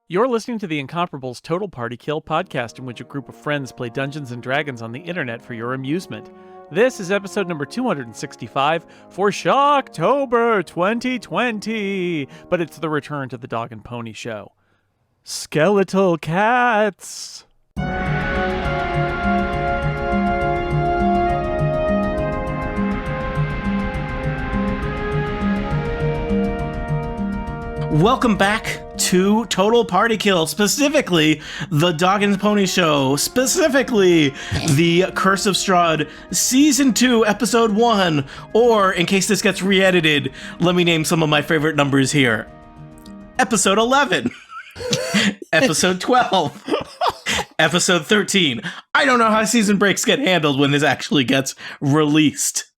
You're listening to the Incomparables Total Party Kill podcast, in which a group of friends play Dungeons and Dragons on the internet for your amusement. This is episode number 265 for Shocktober 2020, but it's the return to the Dog and Pony Show. Skeletal cats! Welcome back to Total Party Kill, specifically the Dog and Pony Show, specifically the Curse of Strahd, Season 2, Episode 1, or, in case this gets re-edited, let me name some of my favorite numbers here. Episode 11, Episode 12, Episode 13. I don't know how season breaks get handled when this actually gets released.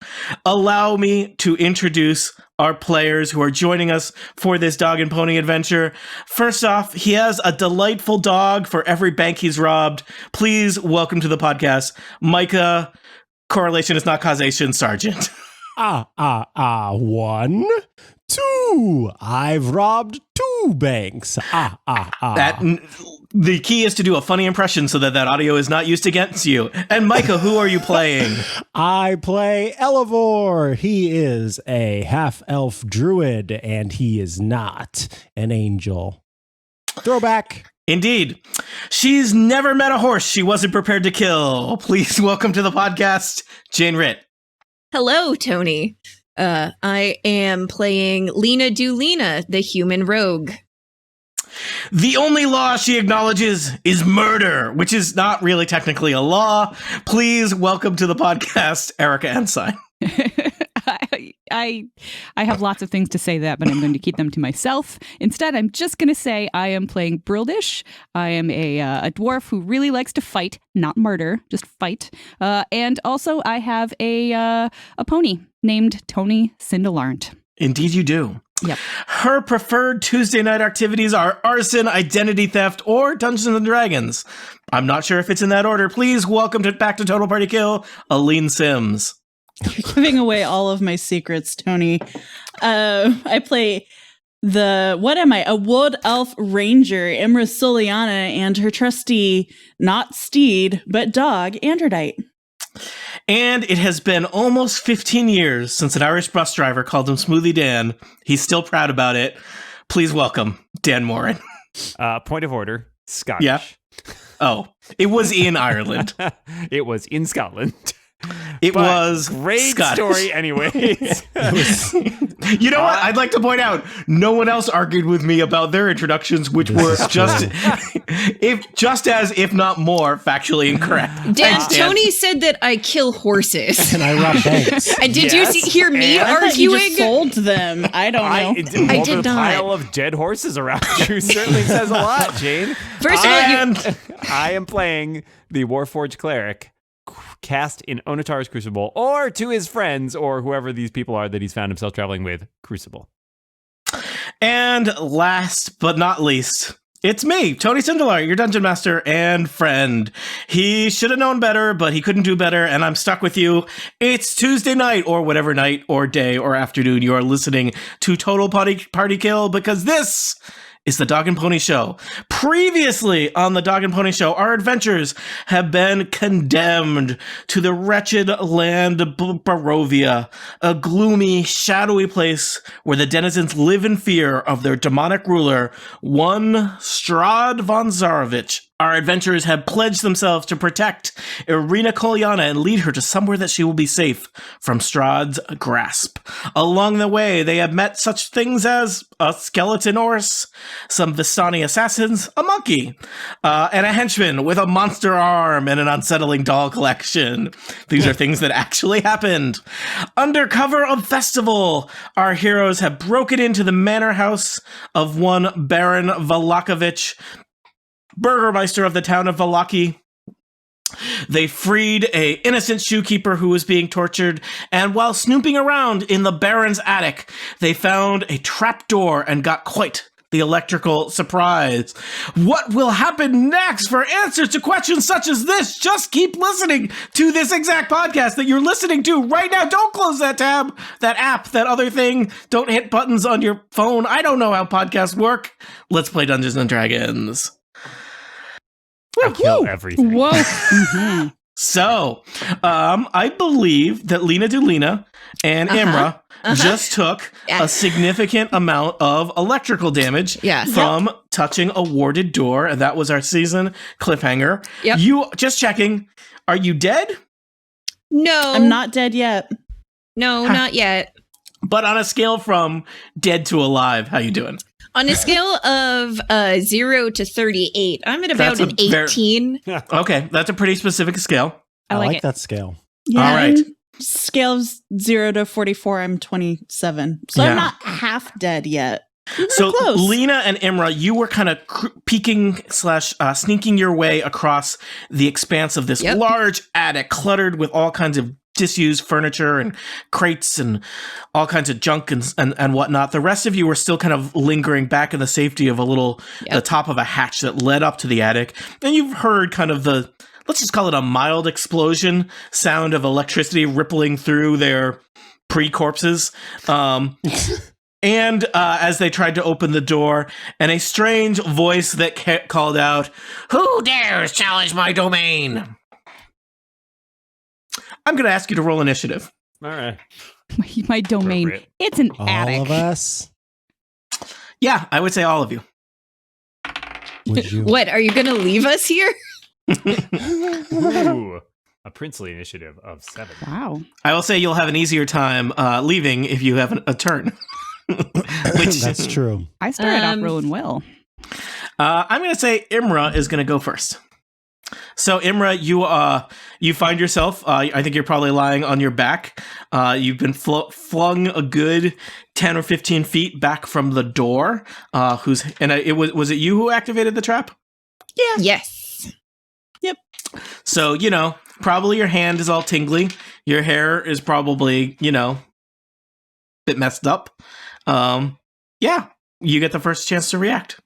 Allow me to introduce our players who are joining us for this dog and pony adventure. First off, he has a delightful dog for every bank he's robbed. Please welcome to the podcast, Micah, correlation is not causation, Sergeant. 1, 2. I've robbed 2 banks. The key is to do a funny impression so that audio is not used against you. And Micah, who are you playing? I play Elevor. He is a half-elf druid, and he is not an angel. Throwback. Indeed. She's never met a horse she wasn't prepared to kill. Please welcome to the podcast, Jane Ritt. Hello, Tony. I am playing Lena Doolina, the human rogue. The only law she acknowledges is murder, which is not really technically a law. Please welcome to the podcast, Erica Ensign. I have lots of things to say that, but I'm going to keep them to myself. Instead, I'm just going to say I am playing Brildish. I am a dwarf who really likes to fight, not murder, just fight. And also, I have a pony named Tony Cindelarnt. Indeed you do. Yep. Her preferred Tuesday night activities are arson, identity theft, or Dungeons and Dragons. I'm not sure if it's in that order. Please welcome back to Total Party Kill, Aline Sims. You're giving away all of my secrets, Tony. I play a wood elf ranger, Imra Soliana, and her trusty, not steed, but dog, Androdite. And it has been almost 15 years since an Irish bus driver called him Smoothie Dan. He's still proud about it. Please welcome Dan Morin. Point of order, Scottish. Yeah. Oh, it was in Ireland. It was in Scotland. It was great Scottish. story anyways. You know what? I'd like to point out, no one else argued with me about their introductions, which were just if not more, factually incorrect. Dan, Tony said that I kill horses. And I rob banks. And did you hear me arguing? You just sold them. I don't know. I did The not. pile of dead horses around you certainly says a lot, Jane. First of all, I am playing the Warforged cleric, cast in Onotar's Crucible, or to his friends, or whoever these people are that he's found himself traveling with, Crucible. And last but not least, it's me, Tony Cindelar, your dungeon master and friend. He should have known better, but he couldn't do better, and I'm stuck with you. It's Tuesday night, or whatever night, or day, or afternoon you are listening to Total Party Kill, because this is the Dog and Pony Show. Previously on the Dog and Pony Show, our adventures have been condemned to the wretched land of Barovia, a gloomy, shadowy place where the denizens live in fear of their demonic ruler, one Strahd von Zarovich. Our adventurers have pledged themselves to protect Irina Kolyana and lead her to somewhere that she will be safe from Strahd's grasp. Along the way, they have met such things as a skeleton horse, some Vistani assassins, a monkey, and a henchman with a monster arm and an unsettling doll collection. These are things that actually happened. Under cover of festival, our heroes have broken into the manor house of one Baron Valakovich, Burgermeister of the town of Valaki. They freed a innocent shoekeeper who was being tortured, and while snooping around in the Baron's attic, they found a trapdoor and got quite the electrical surprise. What will happen next? For answers to questions such as this, just keep listening to this exact podcast that you're listening to right now. Don't close that tab, that app, that other thing. Don't hit buttons on your phone. I don't know how podcasts work. Let's play Dungeons and Dragons. I kill everything. Whoa. Mm-hmm. So, I believe that Lena Dulina and Imra just took a significant amount of electrical damage from touching a warded door. And that was our season cliffhanger. Yep. You, just checking, are you dead? No. I'm not dead yet. No, not yet. But on a scale from dead to alive, how you doing? On a scale of 0 to 38, I'm at about an 18. Okay, that's a pretty specific scale. I like it. that scale. Yeah, All right. Scale of 0 to 44, I'm 27. So Yeah. I'm not half dead yet. So close. Lena and Imra, you were kind of peeking / sneaking your way across the expanse of this large attic cluttered with all kinds of disused furniture and crates and all kinds of junk and whatnot. The rest of you were still kind of lingering back in the safety of the top of a hatch that led up to the attic. And you've heard kind of let's just call it a mild explosion sound of electricity rippling through their pre-corpses. And as they tried to open the door, and a strange voice that called out, "Who dares challenge my domain?" I'm going to ask you to roll initiative. All right. My domain. Appropriate. It's an All attic. of us. Yeah, I would say all of you. Would you? What, are you going to leave us here? Ooh, a princely initiative of 7. Wow. I will say you'll have an easier time leaving if you have a turn. That's true. I started off rolling well. I'm going to say Imra is going to go first. So Imra, you find yourself. I think you're probably lying on your back. You've been flung a good 10 or 15 feet back from the door. Was it you who activated the trap? Yeah. Yes. Yep. So probably your hand is all tingly. Your hair is probably a bit messed up. Yeah, you get the first chance to react.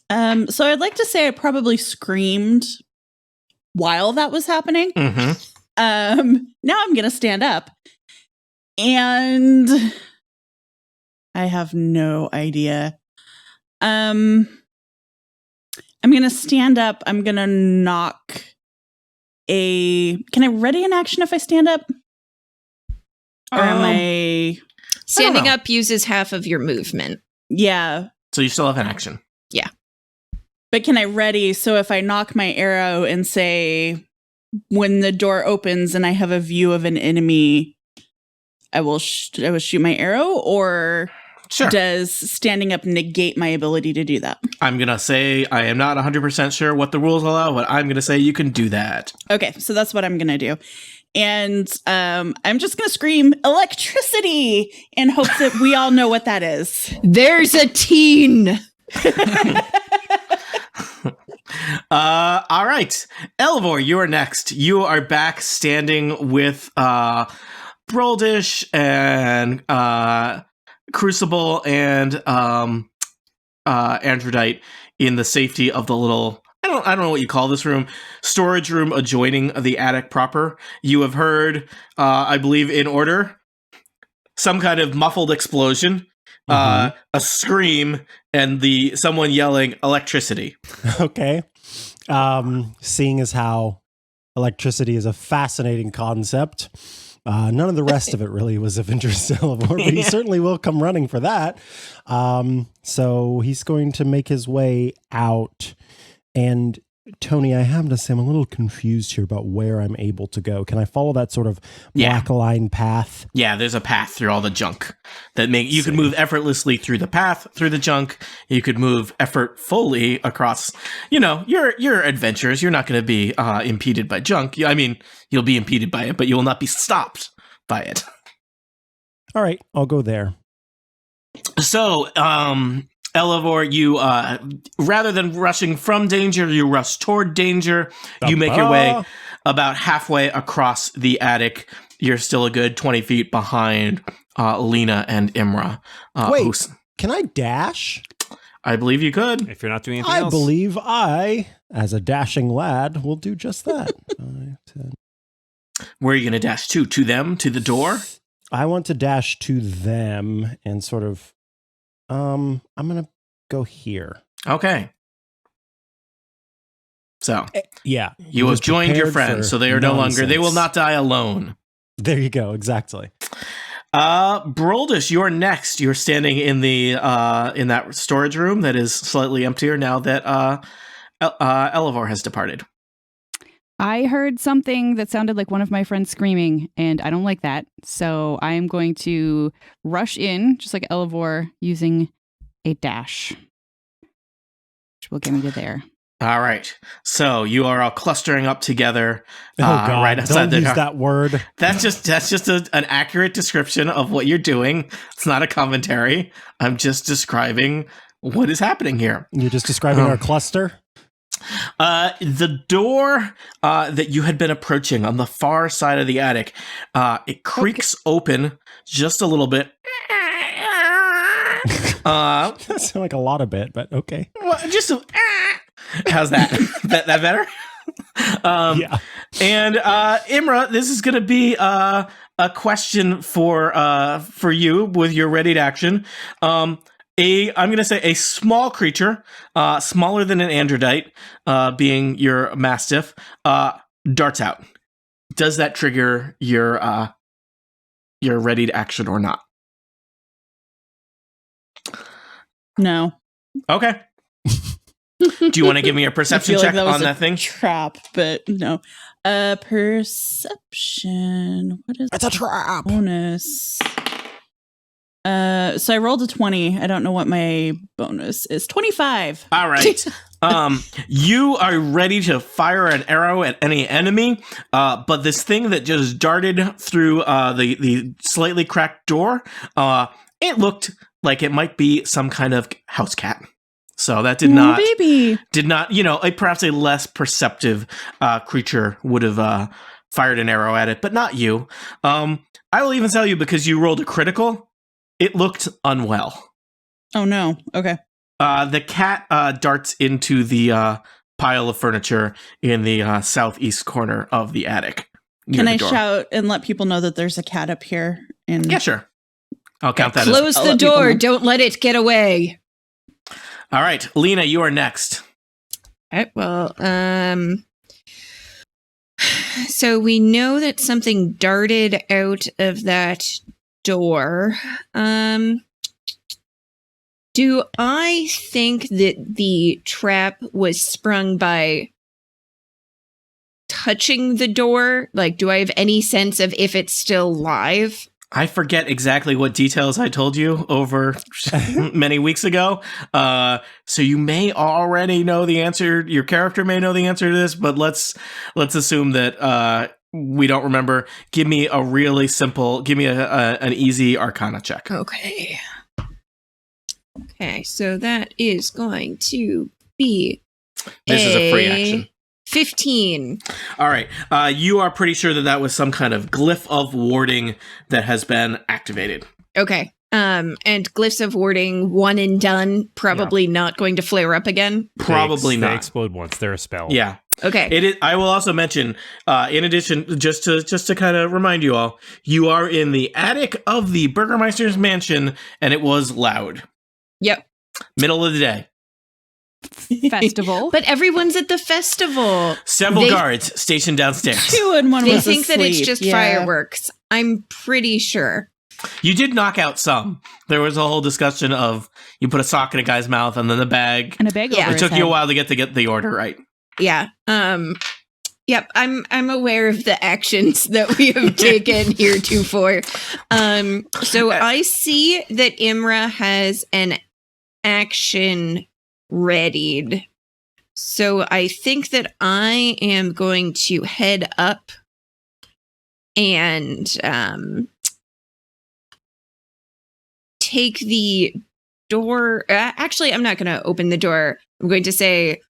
So I'd like to say I probably screamed while that was happening. Mm-hmm. Now I'm gonna stand up, and I have no idea. I'm gonna stand up. I'm gonna knock Can I ready an action if I stand up? Or am I? Standing up uses half of your movement. Yeah. So you still have an action. Yeah. But can I ready? So if I knock my arrow and say, when the door opens and I have a view of an enemy, I will shoot my arrow, or Sure. does standing up negate my ability to do that? I'm going to say I am not 100% sure what the rules allow, but I'm going to say you can do that. Okay, so that's what I'm going to do. And I'm just going to scream electricity in hopes that we all know what that is. There's a teen. All right. Elvor, you are next. You are back standing with Broldish and Crucible and Androdite in the safety of the little, I don't know what you call this room, storage room adjoining the attic proper. You have heard, I believe in order, some kind of muffled explosion, a scream, and someone yelling electricity. Okay. Seeing as how electricity is a fascinating concept, none of the rest of it really was of interest to Elevor, but he certainly will come running for that. So he's going to make his way out. And Tony, I have to say I'm a little confused here about where I'm able to go. Can I follow that sort of black line path? Yeah, there's a path through all the junk that you could move effortlessly through the path, through the junk. You could move effortfully across, your adventures. You're not going to be impeded by junk. I mean, you'll be impeded by it, but you will not be stopped by it. All right, I'll go there. So, Elevor, you, rather than rushing from danger, you rush toward danger. You make your way about halfway across the attic. You're still a good 20 feet behind Lena and Imra. Wait, can I dash? I believe you could. If you're not doing anything I else. believe I, as a dashing lad, will do just that. 5, 10. Where are you going to dash to? To them? To the door? I want to dash to them and sort of, I'm going to go here. Okay. So, Yeah. you have just joined your prepared friends, for so they are no longer, they will nonsense. not die alone. There you go. Exactly. Broldish, you're next. You're standing in the in that storage room that is slightly emptier now that Elevor has departed. I heard something that sounded like one of my friends screaming, and I don't like that. So I am going to rush in, just like Elevor, using a dash, which will get me to there. All right. So you are all clustering up together. Oh God! Right outside Don't use door. that word. That's just an accurate description of what you're doing. It's not a commentary. I'm just describing what is happening here. You're just describing our cluster. The door that you had been approaching on the far side of the attic, it creaks open just a little bit. That sounds like a lot of bit, but okay. Well, just how's that? that better? Yeah. And Imra, this is going to be a question for you with your readied action. I'm going to say a small creature, smaller than an androdite, being your mastiff, darts out. Does that trigger your readied action or not? No. Okay. Do you want to give me a I perception feel check like that was on a that thing? trap, but no. Perception. What is It's a trap. bonus? So I rolled a 20. I don't know what my bonus is. 25. All right. You are ready to fire an arrow at any enemy, but this thing that just darted through the slightly cracked door, it looked like it might be some kind of house cat. So that did not, Baby. perhaps a less perceptive creature would have fired an arrow at it, but not you. I will even tell you, because you rolled a critical, it looked unwell. Oh no. Okay. The cat darts into the pile of furniture in the southeast corner of the attic. near Can the I door. shout and let people know that there's a cat up here? And Yeah, sure. I'll count that as... Close I'll the let people door. know. Don't let it get away. All right, Lena, you are next. All right, well, so we know that something darted out of that door. Do I think that the trap was sprung by touching the door? Like, do I have any sense of if it's still live? I forget exactly what details I told you over many weeks ago. So you may already know the answer. Your character may know the answer to this, but let's assume that we don't remember. Give me a really simple, an easy Arcana check. Okay. Okay, so that is going to be This is a free action. 15. All right. You are pretty sure that was some kind of glyph of warding that has been activated. Okay. And glyphs of warding, one and done, probably not going to flare up again. Probably They not. explode once. They're a spell. Yeah. Okay. It is. I will also mention, in addition, just to kind of remind you all, you are in the attic of the Burgermeister's mansion, and it was loud. Yep. Middle of the day. Festival. But everyone's at the festival. Several guards stationed downstairs. 2 and 1 They was think that it's asleep. just Yeah. fireworks. I'm pretty sure. You did knock out some. There was a whole discussion of you put a sock in a guy's mouth and then the bag. And a bag Yeah. over It his took you a head. while to get the order right. Yeah. Yep. I'm aware of the actions that we have taken heretofore. So I see that Imra has an action readied. So I think that I am going to head up and take the door. Actually, I'm not going to open the door. I'm going to say,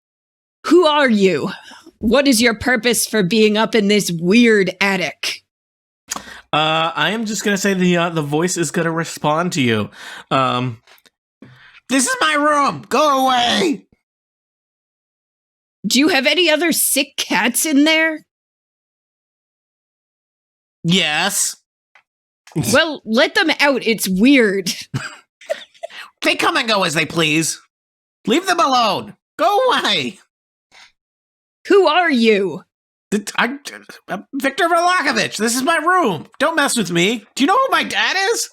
"Who are you? What is your purpose for being up in this weird attic?" I am just gonna say the voice is gonna respond to you. This is my room. Go away. Do you have any other sick cats in there? Yes. Well, let them out. It's weird. They come and go as they please. Leave them alone. Go away. Who are you? I'm Victor Velakovich. This is my room. Don't mess with me. Do you know who my dad is?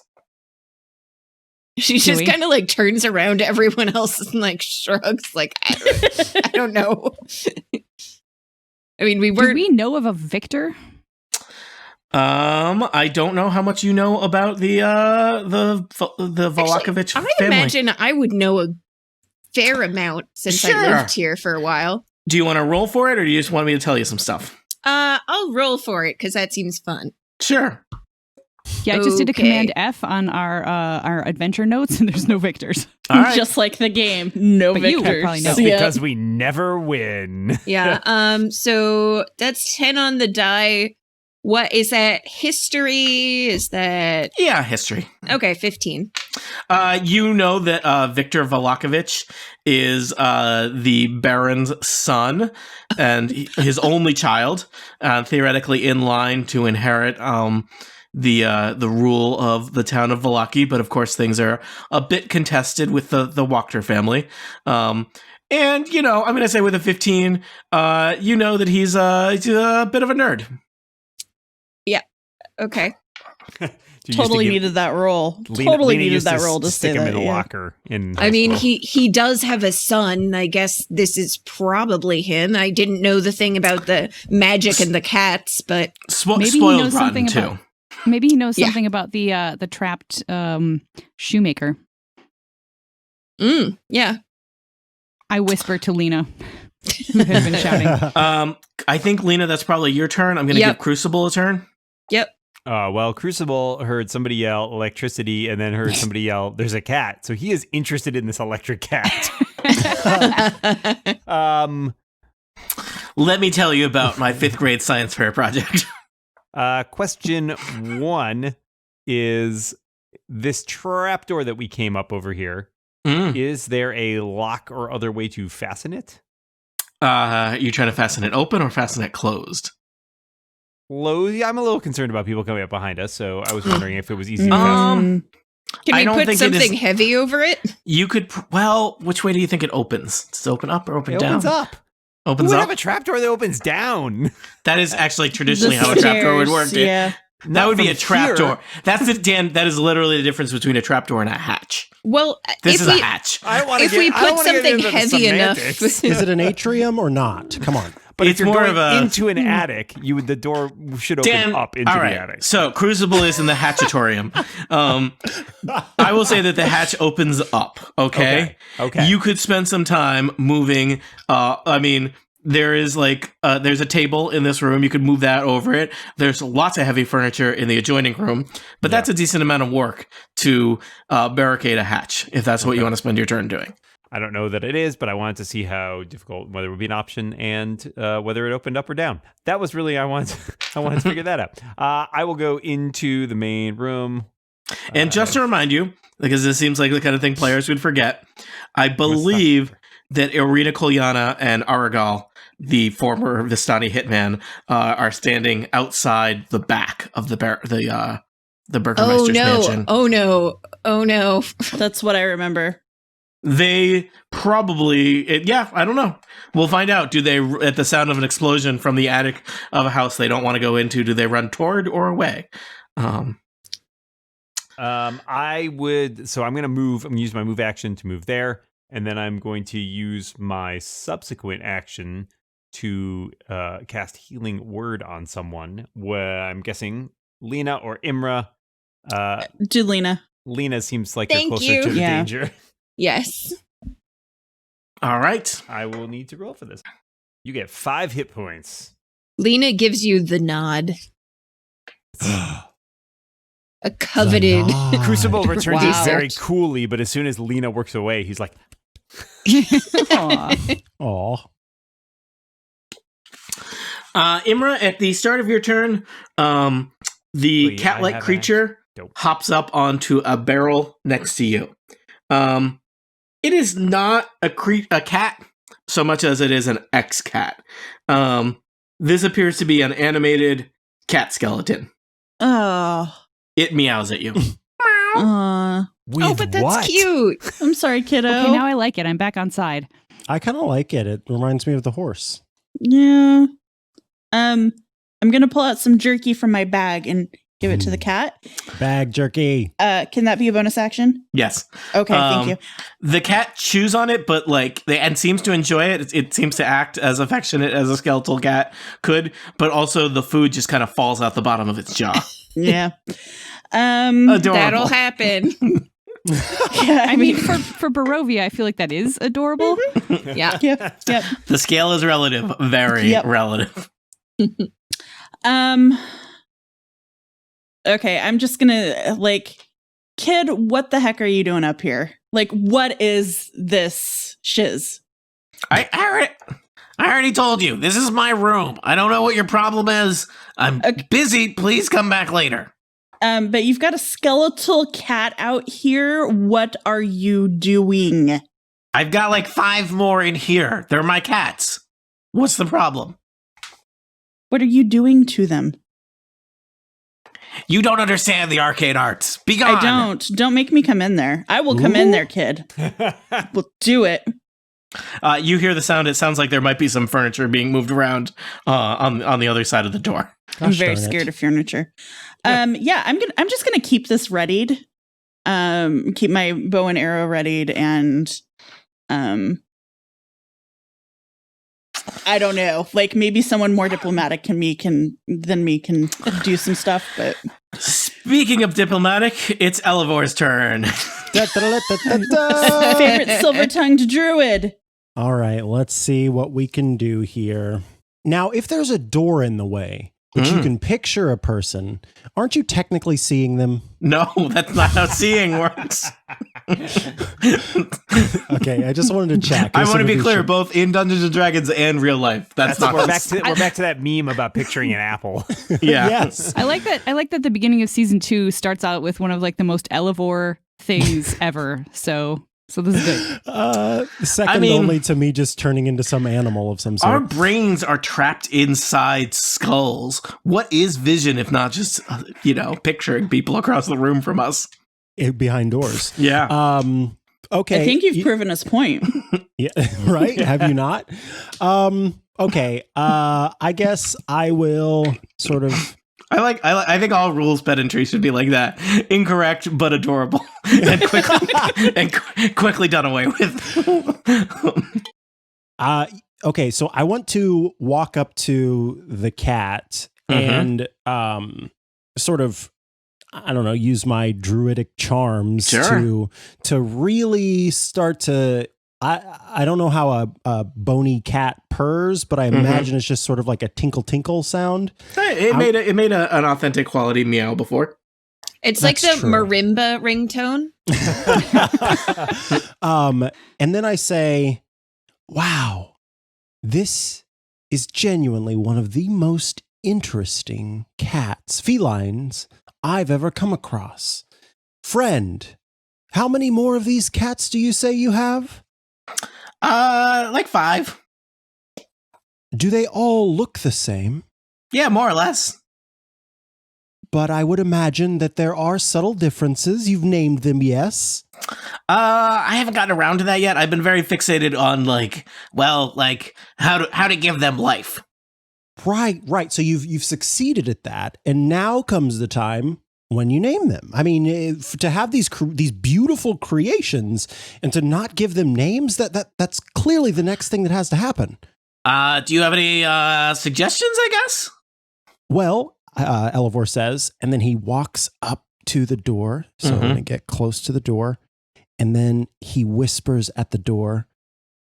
She just kind of like turns around to everyone else and like shrugs like, I don't know. I mean, Do we know of a Victor? I don't know how much you know about the Velakovich I family. imagine I would know a fair amount since I lived here for a while. Do you want to roll for it, or do you just want me to tell you some stuff? I'll roll for it because that seems fun. Sure. Yeah, I just did a Okay. Command F on our adventure notes, and there's no Victors. All right. Just like the game, no But you would victors. probably know. That's because we never win. Yeah. So that's 10 on the die. What is that? History? Is that Yeah, history. okay? 15. You know that Victor Velakovich is the Baron's son and his only child, theoretically in line to inherit the rule of the town of Valaki. But of course, things are a bit contested with the Wachter family. And you know, I'm going to say with a 15, you know that he's a bit of a nerd. Okay. Totally needed that roll. Lena Needed used that roll to stick say him that. in the yeah. locker. I mean, he does have a son. I guess this is probably him. I didn't know the thing about the magic and the cats, but Maybe he spoiled knows rotten something too. about- Maybe he knows Yeah. something about the trapped shoemaker. yeah. I whisper to Lena, who has been shouting. I think Lena, that's probably your turn. I'm going to Yep. give Crucible a turn. Yep. Well, Crucible heard somebody yell electricity and then heard somebody yell, there's a cat. So he is interested in this electric cat. Let me tell you about my 5th grade science fair project. Question 1 is this trapdoor that we came up over here. Is there a lock or other way to fasten it? You trying to fasten it open or fasten it closed? Yeah, I'm a little concerned about people coming up behind us, so I was wondering if it was easy to fasten. Can I we don't put think it is- something heavy over it? You could, well, which way do you think it opens? Does it open up or open It down? opens up. Who Opens would up? have a trapdoor that opens down? That is actually traditionally The how a trapdoor would work. stairs, yeah. That Not would be a from here. trapdoor. That's the Dan. That is literally the difference between a trapdoor and a hatch. Well, This if is we a hatch. I don't wanna if get- we I don't put wanna get something into the heavy enough, semantics. Is it an atrium or not? Come on. But It's if you're more going of a- into an attic, the door should open Dan, up into all the right. attic. So Crucible is in the hatchatorium. I will say that the hatch opens up. Okay. Okay. You could spend some time moving. I mean, there is there's a table in this room. You could move that over it. There's lots of heavy furniture in the adjoining room, but that's a decent amount of work to barricade a hatch if that's what you want to spend your turn doing. I don't know that it is, but I wanted to see how difficult, whether it would be an option, and whether it opened up or down. That was really I wanted to figure that out. I will go into the main room. And just to remind you, because this seems like the kind of thing players would forget, I believe that Irina Kolyana and Aragal, the former Vistani hitman, are standing outside the back of the Burgermeister's mansion. Oh no. That's what I remember. They probably, I don't know. We'll find out. Do they, at the sound of an explosion from the attic of a house they don't want to go into, do they run toward or away? I would. So I'm going to move. I'm going to use my move action to move there, and then I'm going to use my subsequent action to cast Healing Word on someone. Where I'm guessing Lena or Imra. Do Lena. Lena seems like Thank they're closer you. to the Yeah. danger. Yes. All right. I will need to roll for this. You get 5 hit points. Lena gives you the nod. A coveted. Crucible returns Wow. it very coolly, but as soon as Lena works away, he's like, Aw. Aw. Imra, at the start of your turn, the Wait, I cat-like have an creature Dope. hops up onto a barrel next to you. It is not a cat so much as it is an ex-cat. This appears to be an animated cat skeleton. Oh. It meows at you. Oh, but that's cute. I'm sorry, kiddo. Okay, now I like it. I'm back on side. I kind of like it. It reminds me of the horse. Yeah. I'm gonna pull out some jerky from my bag and give it to the cat. Bag jerky. Can that be a bonus action? Yes. Okay, thank you. The cat chews on it, but and seems to enjoy it. It seems to act as affectionate as a skeletal cat could, but also the food just kind of falls out the bottom of its jaw. Yeah. Adorable. That'll happen. Yeah, I mean, for Barovia, I feel like that is adorable. Yeah. Yep. The scale is relative, very relative. Okay, I'm just gonna kid, what the heck are you doing up here? What is this shiz? I already told you. This is my room. I don't know what your problem is. I'm busy. Please come back later. But you've got a skeletal cat out here. What are you doing? I've got 5 more in here. They're my cats. What's the problem? What are you doing to them? You don't understand the arcade arts. Be gone. I don't. Don't make me come in there. I will come in there, kid. We'll do it. You hear the sound. It sounds like there might be some furniture being moved around on the other side of the door. I'm very scared of furniture. I'm just gonna keep this readied. Keep my bow and arrow readied, and I don't know. Maybe someone more diplomatic than me can do some stuff. But speaking of diplomatic, it's Elevor's turn. Favorite silver-tongued druid. All right, let's see what we can do here. Now, if there's a door in the way, but you can picture a person, aren't you technically seeing them? No, that's not how seeing works. Okay, I just wanted to check. I want to be clear, both in Dungeons & Dragons and real life. That's not. We're back to that meme about picturing an apple. Yeah. Yes. I like that the beginning of season 2 starts out with one of the most Elevore things ever. So this is good. Second only to me just turning into some animal of some sort. Our brains are trapped inside skulls. What is vision if not just, picturing people across the room from us? Behind doors. Yeah. Okay. I think you've proven his point. Yeah. Right? Have you not? Okay. I guess I will sort of. I think all rules pedantry should be like that. Incorrect but adorable, and quickly done away with. Okay, so I want to walk up to the cat and sort of, I don't know, use my druidic charms to really start to. I don't know how a bony cat purrs, but I imagine it's just sort of like a tinkle tinkle sound. It made an authentic quality meow before. It's like the marimba ringtone. And then I say, "Wow, this is genuinely one of the most interesting felines I've ever come across. Friend, how many more of these cats do you say you have?" 5. Do they all look the same? Yeah, more or less. But I would imagine that there are subtle differences. You've named them, yes? I haven't gotten around to that yet. I've been very fixated on how to give them life. Right. So you've succeeded at that, and now comes the time when you name them. I mean, to have these beautiful creations and to not give them names, that's clearly the next thing that has to happen. Do you have any suggestions, I guess? Well, Elevor says, and then he walks up to the door. So I'm going to get close to the door. And then he whispers at the door,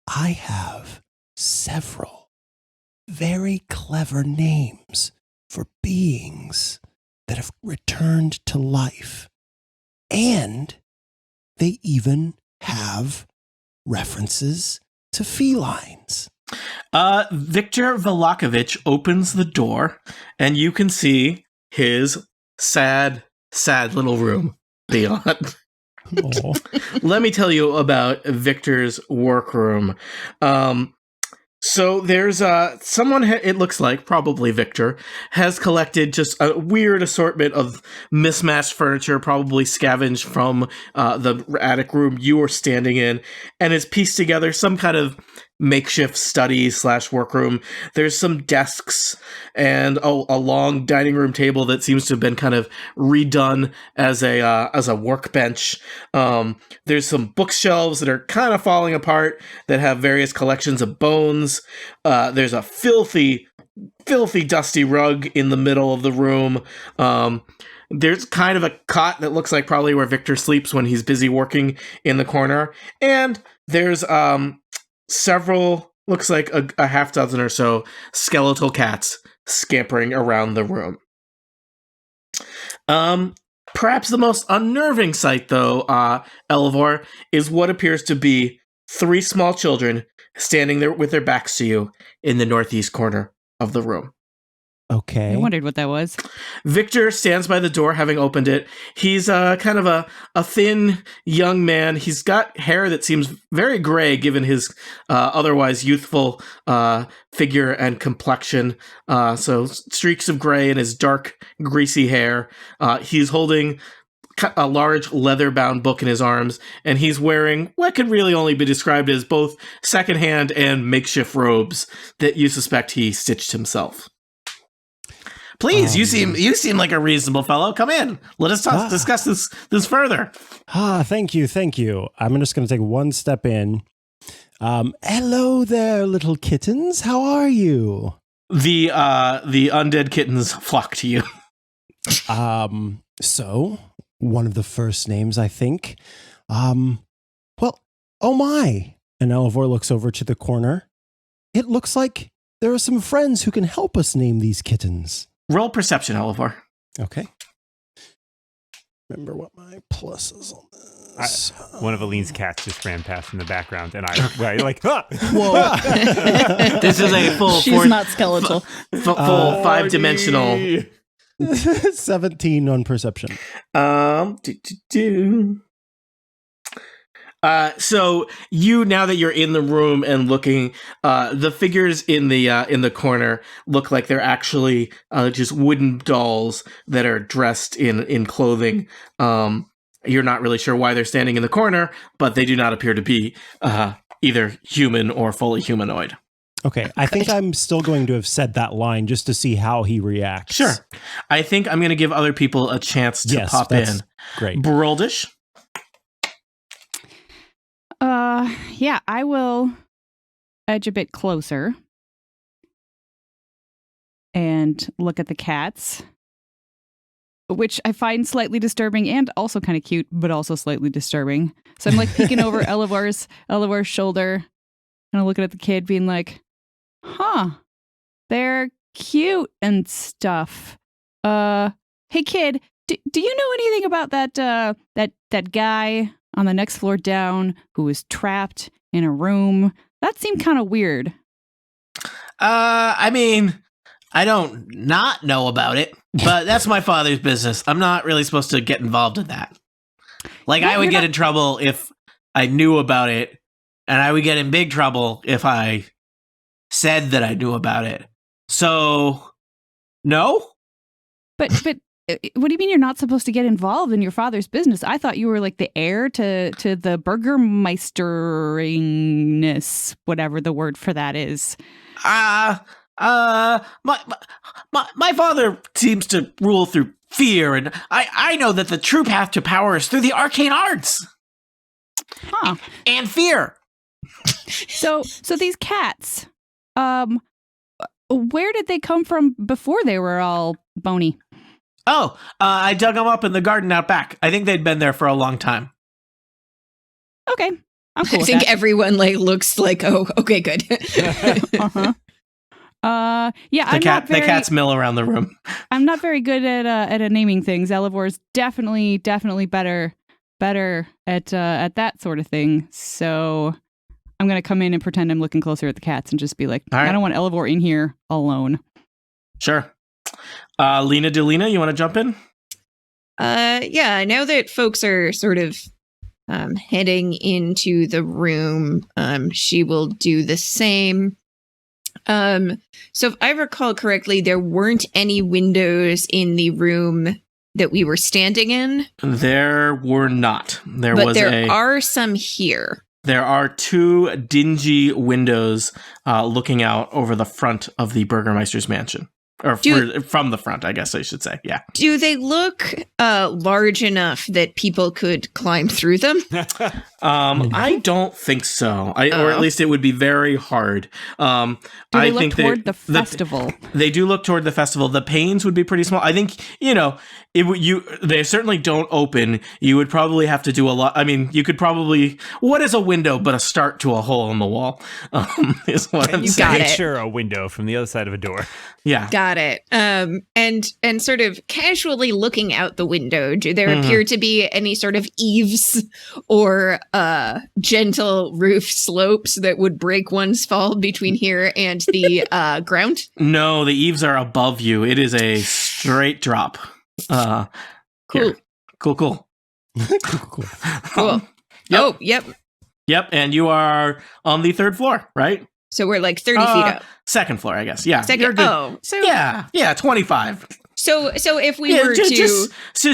I have several very clever names for beings that have returned to life. And they even have references to felines. Victor Velakovich opens the door, and you can see his sad little room beyond. Oh. Let me tell you about Victor's workroom. So there's someone, it looks like, probably Victor, has collected just a weird assortment of mismatched furniture, probably scavenged from the attic room you were standing in, and has pieced together some kind of makeshift study / workroom. There's some desks and a long dining room table that seems to have been kind of redone as a workbench. There's some bookshelves that are kind of falling apart that have various collections of bones. There's a filthy, dusty rug in the middle of the room. There's kind of a cot that looks like probably where Victor sleeps when he's busy working in the corner. And there's several, looks like a half dozen or so skeletal cats scampering around the room. Perhaps the most unnerving sight, though, Elevor, is what appears to be 3 small children standing there with their backs to you in the northeast corner of the room. Okay. I wondered what that was. Victor stands by the door, having opened it. He's kind of a thin young man. He's got hair that seems very gray, given his otherwise youthful figure and complexion. So streaks of gray in his dark, greasy hair. He's holding a large leather-bound book in his arms, and he's wearing what could really only be described as both secondhand and makeshift robes that you suspect he stitched himself. Please, you seem like a reasonable fellow. Come in. Let us discuss this further. Thank you. I'm just going to take one step in. Hello there, little kittens. How are you? The undead kittens flock to you. So one of the first names, I think. Well, oh my. And Elevor looks over to the corner. It looks like there are some friends who can help us name these kittens. Roll perception, Elevor. Okay. Remember what my plus is on this. One of Aline's cats just ran past in the background, and I like, ah! Whoa. This is a full She's not skeletal. full 5-dimensional. 17 on perception. So you, now that you're in the room and looking, the figures in the corner look like they're actually just wooden dolls that are dressed in clothing. You're not really sure why they're standing in the corner, but they do not appear to be either human or fully humanoid. Okay, I think I'm still going to have said that line just to see how he reacts. Sure. I think I'm going to give other people a chance to pop in. Great. Broldish? Yeah, I will edge a bit closer and look at the cats, which I find slightly disturbing and also kind of cute, but also slightly disturbing. So I'm like peeking over Elevor's shoulder and looking at the kid being like, huh, they're cute and stuff. Hey kid, do you know anything about that guy on the next floor down who was trapped in a room? That seemed kind of weird. I mean, I don't not know about it, but that's my father's business. I'm not really supposed to get involved in that. Like, I would get in trouble if I knew about it, and I would get in big trouble if I said that I knew about it. So, no? But what do you mean you're not supposed to get involved in your father's business? I thought you were like the heir to the burgermeisteringness, whatever the word for that is. My father seems to rule through fear, and I know that the true path to power is through the arcane arts. Huh. And fear. So these cats, where did they come from before they were all bony? Oh, I dug them up in the garden out back. I think they'd been there for a long time. Okay, I'm cool I with think that. everyone looks like, oh, okay, good. Uh-huh. Yeah, The cats mill around the room. I'm not very good at naming things. Elevor's definitely better at that sort of thing. So I'm gonna come in and pretend I'm looking closer at the cats and just be like, all right. I don't want Elevor in here alone. Sure. Lena Delina, you want to jump in? Yeah, now that folks are sort of heading into the room, she will do the same. So if I recall correctly, there weren't any windows in the room that we were standing in. There were not. But there are some here. There are 2 dingy windows looking out over the front of the Burgermeister's mansion. Or from the front, I guess I should say. Yeah. Do they look large enough that people could climb through them? I don't think so. Or at least it would be very hard. Do they look toward the festival? They do look toward the festival. The panes would be pretty small. I think, they certainly don't open. You would probably have to do a lot. I mean, you could probably, what is a window but a start to a hole in the wall? Is what I'm saying. Picture a window from the other side of a door. Yeah. Got it. And sort of casually looking out the window, do there appear to be any sort of eaves or gentle roof slopes that would break one's fall between here and the ground? No, the eaves are above you. It is a straight drop. Cool. Here. Cool. Cool. Yep. Oh, yep. Yep, and you are on the 3rd floor, right? So we're like 30 feet up. 2nd floor, I guess. Yeah. You're good. Oh, so yeah, 25. So if we were to just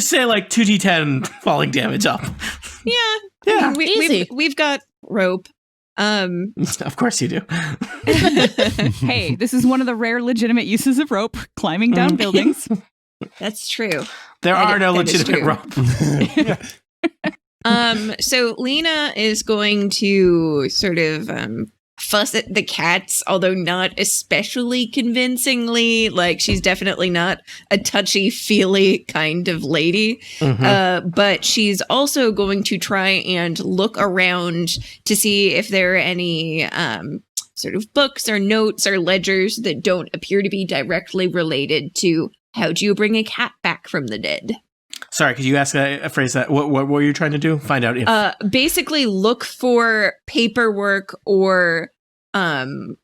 say like 2d10 falling damage up. Yeah. Yeah. I mean, we've got rope. Of course you do. Hey, this is one of the rare legitimate uses of rope, climbing down buildings. That's true. There are no legitimate rope. So Lena is going to sort of fuss at the cats, although not especially convincingly. Like, she's definitely not a touchy-feely kind of lady. But she's also going to try and look around to see if there are any sort of books or notes or ledgers that don't appear to be directly related to how do you bring a cat back from the dead. Sorry, could you ask a phrase that? What were you trying to do? Find out if basically look for paperwork or anything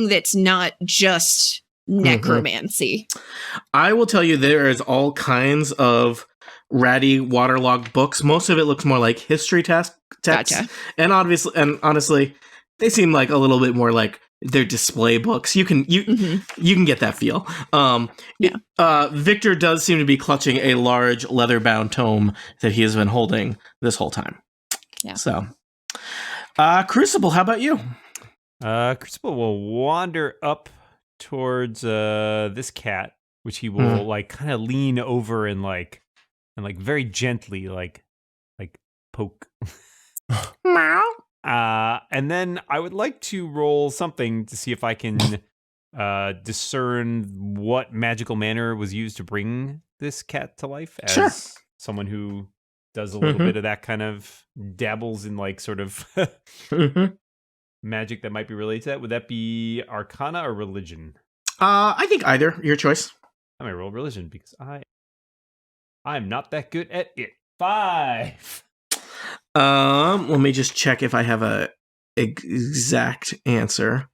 that's not just necromancy. I will tell you, there is all kinds of ratty waterlogged books. Most of it looks more like history texts. Gotcha. And honestly, they seem like a little bit more like they're display books. You can get that feel. Victor does seem to be clutching a large leather-bound tome that he has been holding this whole time. Yeah. So, Crucible, how about you? Crucible will wander up towards this cat, which he will like kind of lean over and very gently like poke. Meow. And then I would like to roll something to see if I can discern what magical manner was used to bring this cat to life as someone who does a little bit of that kind of dabbles in like sort of magic that might be related to that. Would that be Arcana or Religion? I think either. Your choice. I might roll Religion because I'm not that good at it. 5. Let me just check if I have a exact answer.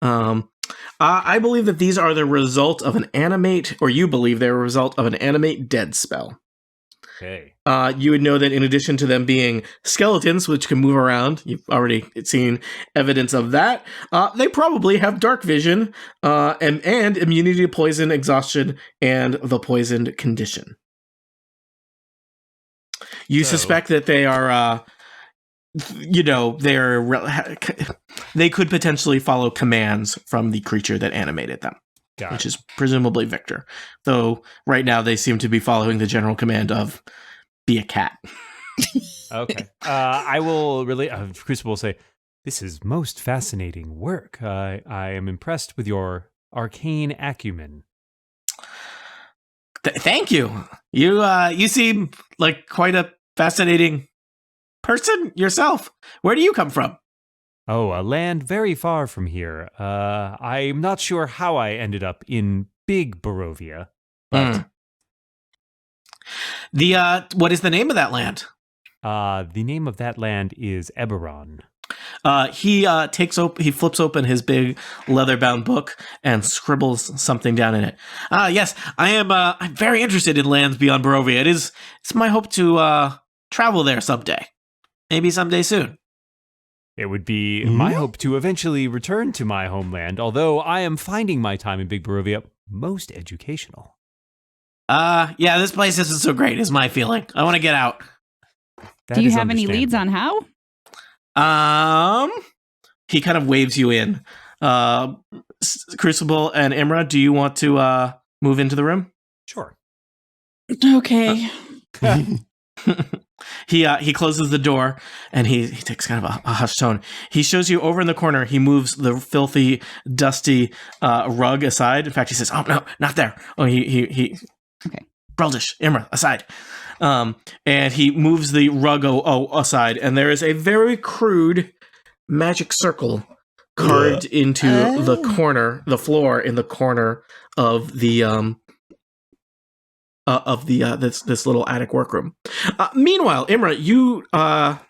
I believe that these are the result of an animate, or you believe they're a result of an animate dead spell. Okay. You would know that in addition to them being skeletons, which can move around, you've already seen evidence of that, they probably have dark vision, and immunity to poison, exhaustion, and the poisoned condition. You suspect that they are, they could potentially follow commands from the creature that animated them, which is presumably Victor. Though right now they seem to be following the general command of be a cat. Okay. I will really, Crucible will say, this is most fascinating work. I am impressed with your arcane acumen. Thank you. You seem like quite a fascinating person yourself. Where do you come from? Oh, a land very far from here. I'm not sure how I ended up in Big Barovia. But what is the name of that land? The name of that land is Eberron. He flips open his big leather-bound book and scribbles something down in it. Yes, I'm very interested in lands beyond Barovia. It's my hope to travel there someday. Maybe someday soon. It would be my hope to eventually return to my homeland, although I am finding my time in Big Barovia most educational. Yeah, this place isn't so great, is my feeling. I want to get out. Do you have any leads on how? He kind of waves you in. Crucible and Imra, do you want to move into the room? Sure. Okay. He closes the door and he takes kind of a hushed tone. He shows you over in the corner. He moves the filthy, dusty rug aside. In fact, he says, "Oh no, not there." Oh, he. Okay. Breldish, Imra, aside. And he moves the rug aside, and there is a very crude magic circle carved into the floor in the corner of the this little attic workroom. Meanwhile, Imra, you have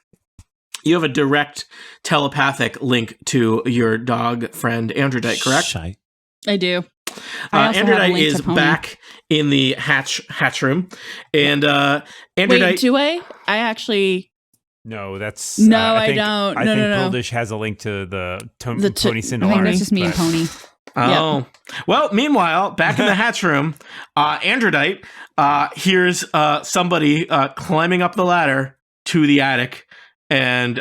a direct telepathic link to your dog friend Androdite, correct? Shy. I do. I also have a Androdite link to is Pony. back in the hatch room, and Androdite. Wait, do I? I actually. No, that's... No, I I don't. I No, think no, no. Brildish has a link to the Pony I think Cinderella. that's just me and Pony. Oh, well, meanwhile, back in the hatch room, Androdite hears somebody climbing up the ladder to the attic and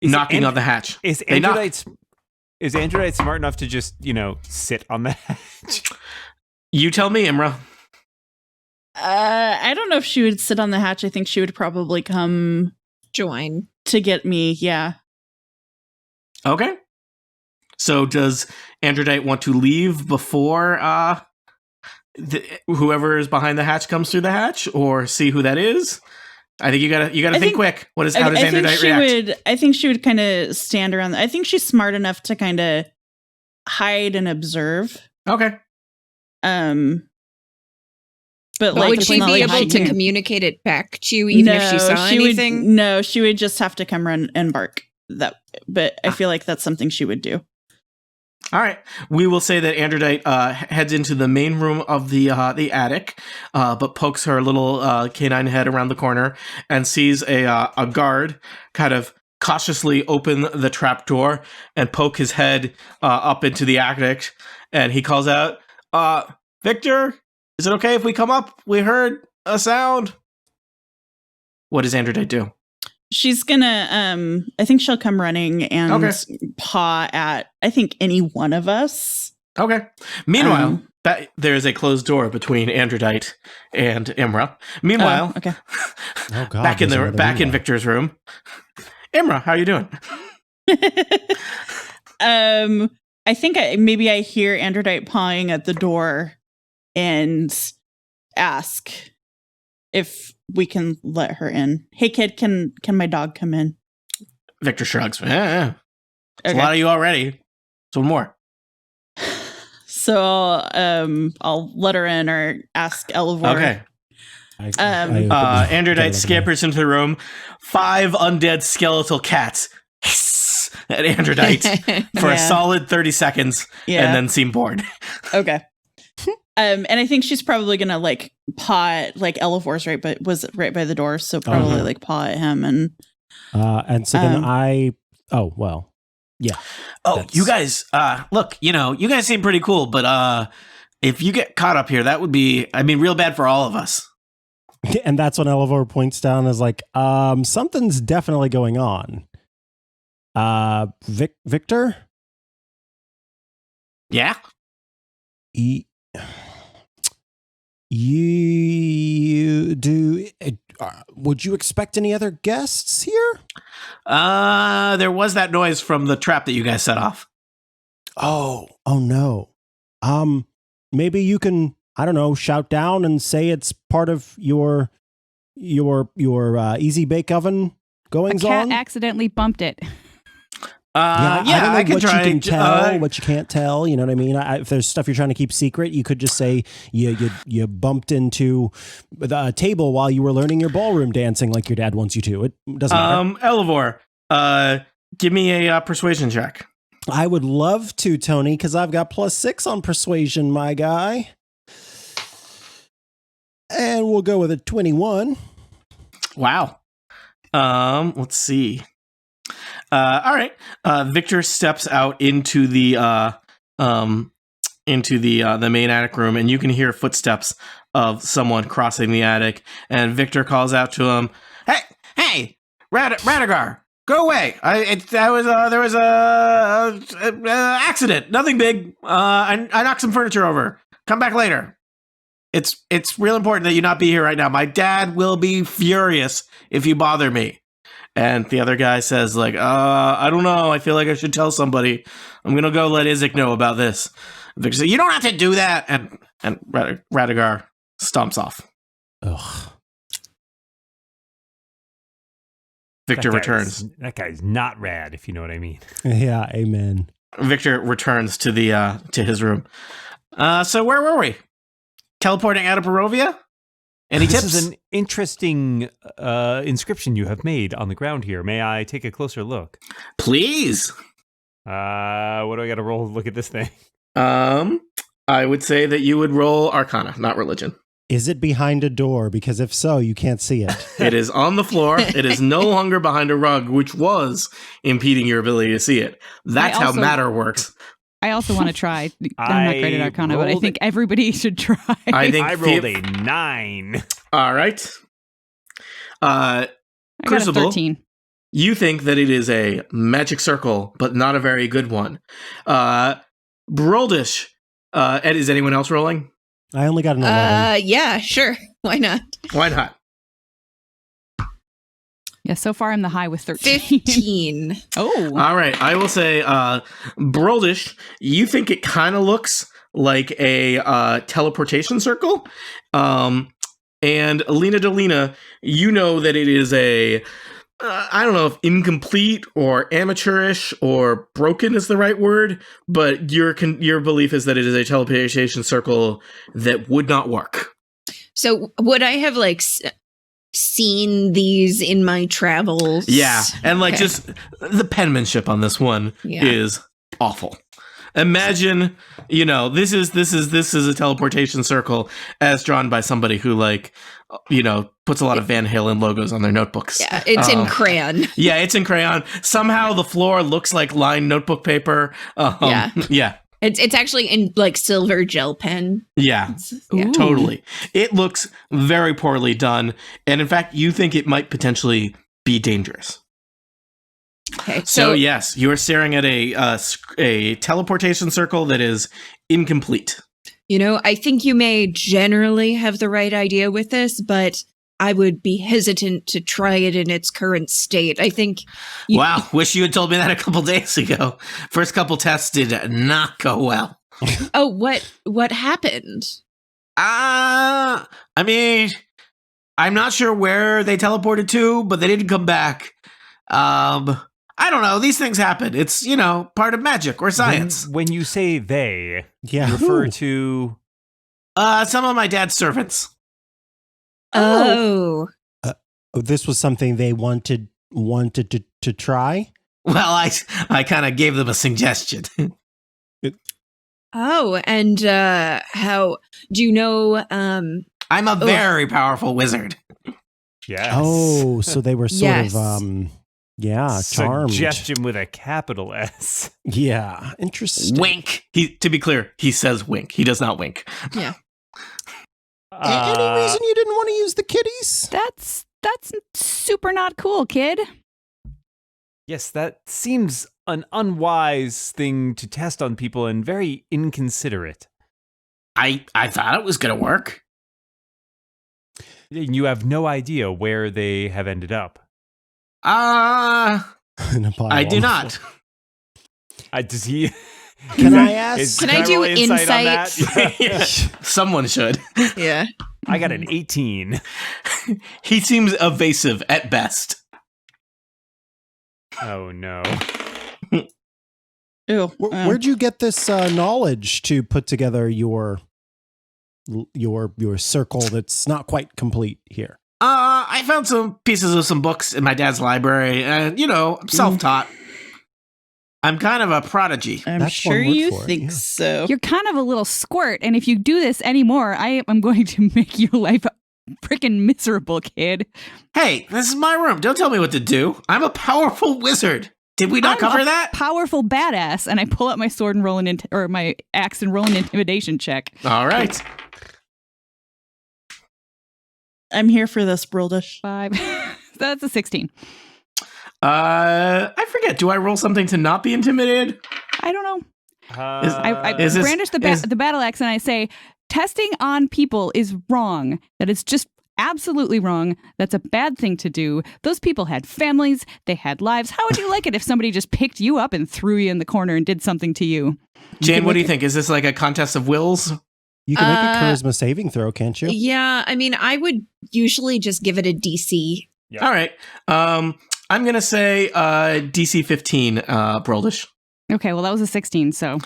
knocking on the hatch. Is They knock. Androdite smart enough to just, sit on the hatch? You tell me, Imra. I don't know if she would sit on the hatch. I think she would probably come Join. to get me. Yeah. Okay. So does Androdite want to leave before whoever is behind the hatch comes through the hatch, or see who that is? I think you gotta think quick. How does Androdite react? I think she would kind of stand around. I think she's smart enough to kind of hide and observe. Okay. But But would she not be like able to hiding. communicate it back to you even if she saw anything? No, she would just have to come run and bark. But I feel like that's something she would do. All right. We will say that Androdite heads into the main room of the attic, but pokes her little canine head around the corner and sees a guard kind of cautiously open the trap door and poke his head up into the attic. And he calls out, "Victor, is it okay if we come up? We heard a sound." What does Androdite do? She's gonna I think she'll come running and paw at I think any one of us. Okay. Meanwhile, there is a closed door between Androdite and Imra. Meanwhile, okay. Oh God! back in there's another in meanwhile. Victor's room. Imra, how you doing? I think maybe I hear Androdite pawing at the door and ask if we can let her in. Hey kid, can my dog come in? Victor shrugs. Yeah. There's Okay. a lot of you already. So one more. So I'll let her in or ask Elivor. Okay. Androdite Androdite scampers into the room. 5 undead skeletal cats hiss at Androdite for a Yeah. solid 30 seconds and then seem bored. Okay. And I think she's probably gonna like paw at, like Elivor's was right by the door, so probably like paw at him and so then yeah. Oh, That's- you guys, look, you guys seem pretty cool, but if you get caught up here, that would be, real bad for all of us. And that's when Elivor points down as like, something's definitely going on. Victor? Yeah? You do. Would you expect any other guests here? There was that noise from the trap that you guys set off. Oh no. Maybe you can, I don't know, shout down and say it's part of your easy bake oven A goings cat on. accidentally bumped it. I don't know I can what try. you can tell, what you can't tell. You know what I mean? If there's stuff you're trying to keep secret, you could just say you bumped into the table while you were learning your ballroom dancing, like your dad wants you to. It doesn't matter. Elivor, give me a persuasion check. I would love to, Tony, because I've got +6 on persuasion, my guy. And we'll go with a 21. Wow. Let's see. All right. Victor steps out into the main attic room, and you can hear footsteps of someone crossing the attic. And Victor calls out to him, "Hey, Radigar, go away! There was a accident. Nothing big. I knocked some furniture over. Come back later. It's real important that you not be here right now. My dad will be furious if you bother me." And the other guy says, like, I don't know. I feel like I should tell somebody. I'm going to go let Isaac know about this. Victor says, "You don't have to do that." And Radigar stomps off. Ugh. Victor returns. That guy's not rad, if you know what I mean. Yeah, amen. Victor returns to to his room. So where were we? Teleporting out of Barovia? Any tips? This is an interesting inscription you have made on the ground here. May I take a closer look? Please. What do I got to roll to look at this thing? I would say that you would roll Arcana, not religion. Is it behind a door? Because if so, you can't see it. It is on the floor. It is no longer behind a rug, which was impeding your ability to see it. That's how matter works. I also want to try. I'm not great at Arcana, but I think everybody should try. I rolled a 9. All right. I got a Crucible, 13. you think that it is a magic circle, but not a very good one. Broldish, Ed, is anyone else rolling? I only got an 11. Yeah, sure. Why not? Why not? Yeah, so far I'm the high with 13. 15. Oh. All right. I will say, Broldish, you think it kind of looks like a teleportation circle. And Alina Delina, you know that it is a, I don't know if incomplete or amateurish or broken is the right word, but your belief is that it is a teleportation circle that would not work. So would I have seen these in my travels? Yeah, and Okay. just the penmanship on this one is awful. Imagine, this is a teleportation circle as drawn by somebody who puts a lot of Van Halen logos on their notebooks. Yeah, it's in crayon. Yeah, it's in crayon. Somehow the floor looks like lined notebook paper. Yeah. It's actually in silver gel pen. Yeah, Yeah. totally. It looks very poorly done, and in fact, you think it might potentially be Okay, So yes, you are staring at a teleportation circle that is incomplete. I think you may generally have the right idea with this, but I would be hesitant to try it in its current state. I think. Wow, wish you had told me that a couple days ago. First couple tests did not go well. Oh, what happened? I mean, I'm not sure where they teleported to, but they didn't come back. I don't know. These things happen. It's, part of magic or science. When you say they, Yeah. you refer to... Some of my dad's servants. Oh. This was something they wanted to try. Well, I kind of gave them a suggestion. Oh, and how do you know? I'm a very powerful wizard. Yes. Oh, so they were sort Yes. of charmed. Suggestion with a capital S. Yeah, interesting. Wink. To be clear, he says wink. He does not wink. Yeah. Any reason you didn't want to use the kitties? That's super not cool, kid. Yes, that seems an unwise thing to test on people and very inconsiderate. I thought it was going to work. You have no idea where they have ended up. In a pile. I do not. Does he... Can I ask? Can I do roll insight on insight? that? Someone should. Yeah. I got an 18. He seems evasive at best. Oh, no. Ew. Where'd you get this knowledge to put together your circle that's not quite complete here? I found some pieces of some books in my dad's library, and I'm self-taught. I'm kind of a prodigy. I'm That's sure one word you for it, think yeah. so. You're kind of a little squirt, and if you do this anymore, I am going to make your life freaking miserable, kid. Hey, this is my room. Don't tell me what to do. I'm a powerful wizard. Did we not cover that? Powerful badass, and I pull out my sword and roll or my axe and roll an intimidation check. All right. I'm here for this, Brildish. 5. That's a 16. I forget. Do I roll something to not be intimidated? I don't know. I Is this- brandish the battle axe and I say, testing on people is wrong. That is just absolutely wrong. That's a bad thing to do. Those people had families. They had lives. How would you like it if somebody just picked you up and threw you in the corner and did something to you? Jane, what do you think? Is this like a contest of wills? You can make a charisma saving throw, can't you? Yeah, I mean, I would usually just give it a DC. Yeah. All right. I'm going to say DC 15, Brildish. Okay, well, that was a 16, so.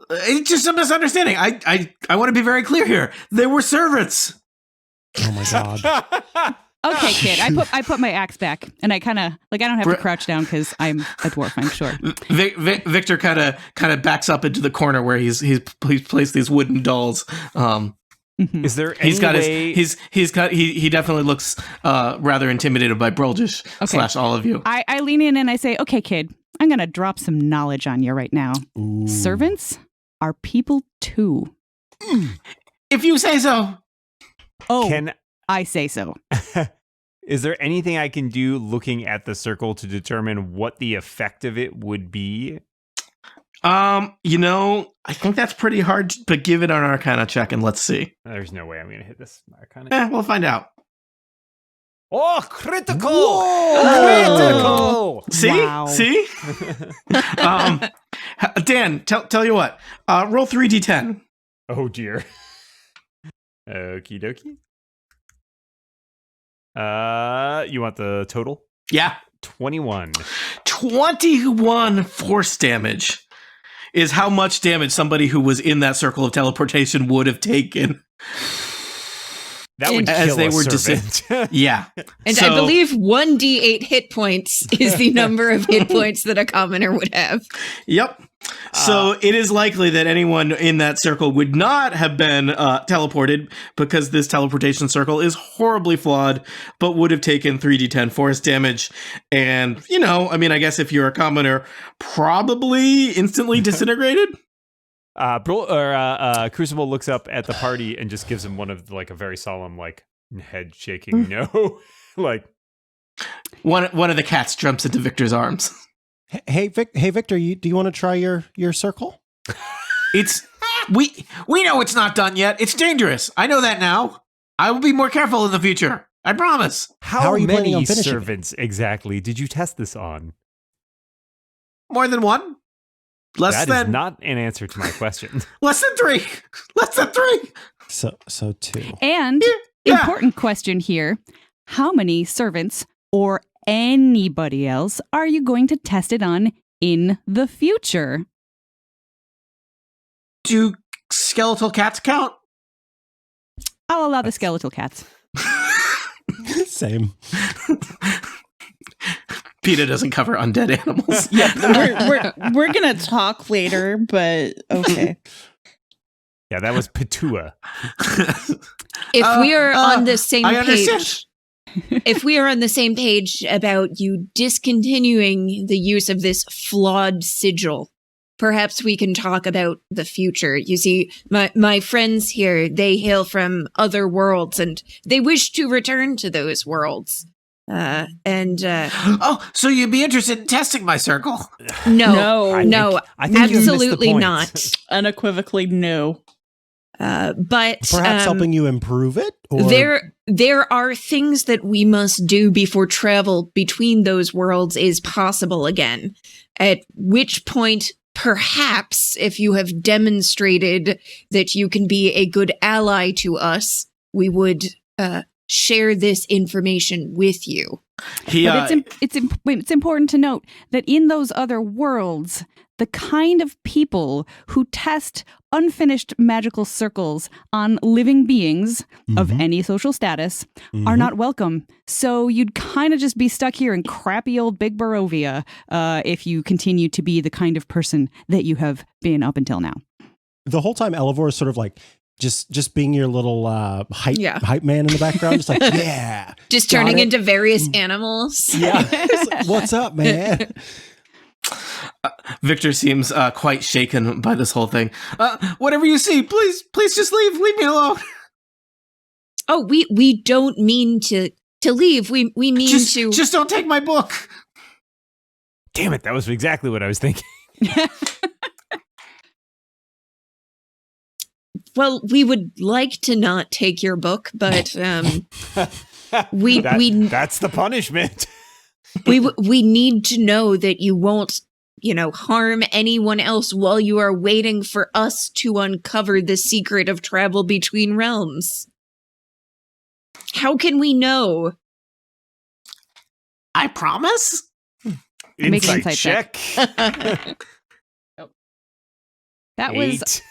It's just a misunderstanding. I want to be very clear here. They were servants. Oh my god. Okay, kid. I put my axe back, and I kind of I don't have to crouch down because I'm a dwarf. I'm short. Victor kind of backs up into the corner where he's placed these wooden dolls. Is there any way... He definitely looks rather intimidated by Brildish / all of you. I lean in and I say, okay, kid, I'm gonna drop some knowledge on you right now. Ooh. Servants are people too. If you say so. Oh, I say so. Is there anything I can do looking at the circle to determine what the effect of it would be? I think that's pretty hard, but give it an Arcana check and let's see. There's no way I'm going to hit this Arcana. We'll find out. Oh, critical! Whoa! Critical! See? Wow. See? Dan, tell you what. Roll 3d10. Oh, dear. Okie dokie. You want the total? Yeah. 21. 21 force damage is how much damage somebody who was in that circle of teleportation would have taken. That would as kill they a were servant. Yeah. And So- I believe 1d8 hit points is the number of hit points that a commoner would have. Yep. So it is likely that anyone in that circle would not have been teleported because this teleportation circle is horribly flawed, but would have taken 3d10 force damage. And, I guess if you're a commoner, probably instantly disintegrated. Crucible looks up at the party and just gives him one of a very solemn head shaking no. One of the cats jumps into Victor's arms. Hey, Victor, do you want to try your circle? It's we know it's not done yet. It's dangerous. I know that now. I will be more careful in the future. I promise. How are you planning many on finishing it? servants exactly did you test this on? More than one? That is not an answer to my question. Less than 3. Less than 3. So 2. And Yeah. important question here: how many servants or anybody else are you going to test it on in the future? Do skeletal cats count? I'll allow the skeletal cats. Same. PETA doesn't cover undead animals. We're gonna talk later, but okay. Yeah, that was Petua. If we are on the same I understand. page, if we are on the same page about you discontinuing the use of this flawed sigil, perhaps we can talk about the future. You see, my friends here, they hail from other worlds and they wish to return to those worlds. Oh, so you'd be interested in testing my circle? No, I think you missed the absolutely point. not. Unequivocally, no. But Perhaps helping you improve it? Or there are things that we must do before travel between those worlds is possible again. At which point, perhaps, if you have demonstrated that you can be a good ally to us, we would share this information with you. But it's important to note that in those other worlds, the kind of people who test unfinished magical circles on living beings of any social status are not welcome. So you'd kind of just be stuck here in crappy old Big Barovia if you continue to be the kind of person that you have been up until now. the whole time Elevor is sort of like Just being your little hype man in the background, just like, yeah. Just got turning it. into various animals. Yeah. It's like, what's up, man? Victor seems quite shaken by this whole thing. Whatever you see, please just leave. Leave me alone. Oh, we don't mean to leave. We mean to. Just don't take my book. Damn it, that was exactly what I was thinking. Well, we would like to not take your book, but we That's the punishment. we need to know that you won't, harm anyone else while you are waiting for us to uncover the secret of travel between realms. How can we know? I promise. Make an Insight insight check. That was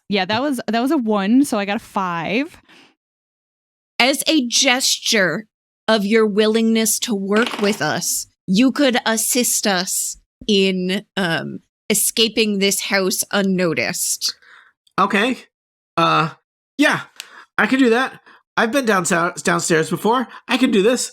8. that was a 1, so I got a 5. As a gesture of your willingness to work with us, you could assist us in escaping this house unnoticed. Okay. Yeah, I can do that. I've been downstairs before. I can do this.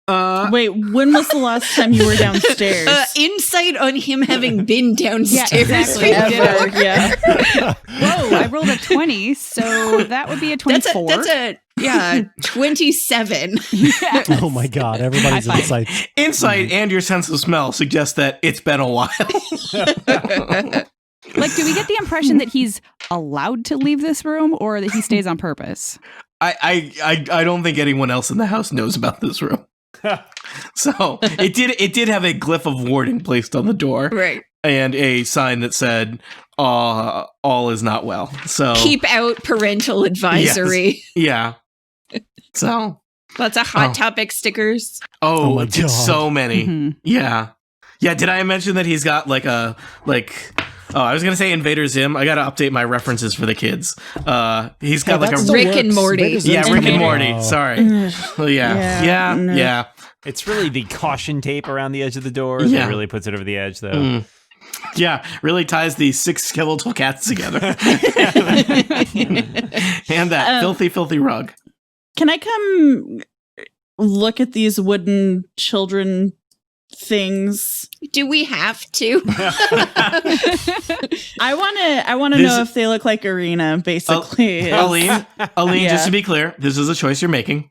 Wait, when was the last time you were downstairs? Insight on him having been downstairs. exactly. Ever, yeah. Whoa, I rolled a 20, so that would be a 24. That's a 27. Yeah. Oh my God. Everybody's High five. insights. Insight and your sense of smell suggest that it's been a while. Like, do we get the impression that he's allowed to leave this room or that he stays on purpose? I don't think anyone else in the house knows about this room. So it did have a glyph of warding placed on the door, Right. and a sign that said all is not well. So Keep out parental advisory. yeah. So Lots of hot topic stickers. Oh my did God. so many. Mhm. Yeah. Did I mention that he's got I was gonna say Invader Zim. I gotta update my references for the kids. He's got That like a still Rick and works. Morty. Invader Zim's Rick and pretty Morty. good. Sorry. Well, Yeah, no. yeah. It's really the caution tape around the edge of the door Yeah. that really puts it over the edge, though. Mm. Yeah, really ties these 6 skeletal cats together. And that filthy rug. Can I come look at these wooden children things? Do we have to? I want to This- know if they look like Arena, basically. Aline, Yeah. just to be clear, this is a choice you're making.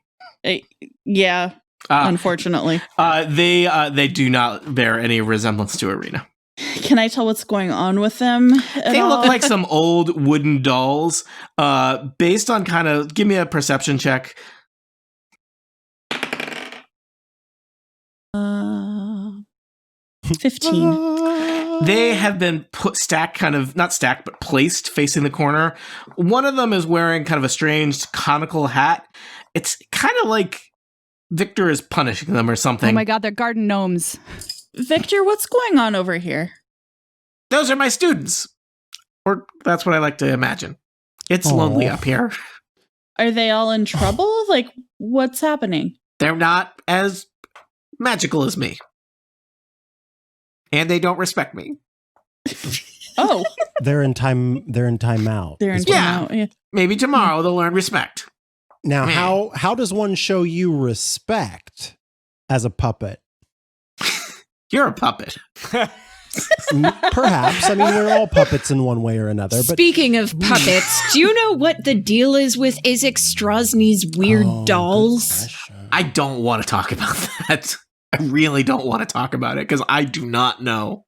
Yeah, unfortunately. They do not bear any resemblance to Arena. Can I tell what's going on with them? They look like some old wooden dolls. Based on give me a perception check. 15. They have been stacked, not stacked, but placed facing the corner. One of them is wearing kind of a strange conical hat. It's kind of like Victor is punishing them or something. Oh my God, they're garden gnomes. Victor, what's going on over here? Those are my students. Or that's what I like to imagine. It's Aw. lonely up here. Are they all in trouble? Like, what's happening? They're not as magical as me. And they don't respect me. Oh, They're in time out. they're in Yeah. timeout. Yeah. Maybe tomorrow they'll learn respect. Now, Man. how does one show you respect as a puppet? You're a puppet. Perhaps. I mean, we're all puppets in one way or another. But Speaking of puppets, do you know what the deal is with Isaac Strozny's weird Oh, good dolls? question. I don't want to talk about that. I really don't want to talk about it because I do not know.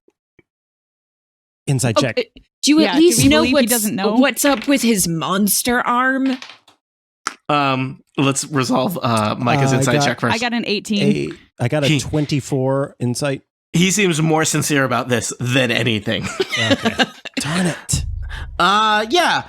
Inside Oh, check. do you Yeah, at do least we know believe he doesn't know? what's up with his monster arm? Let's resolve Micah's I insight got- check first. I got an 18. I got a He- 24 insight. He seems more sincere about this than anything. Okay. Darn it. Yeah.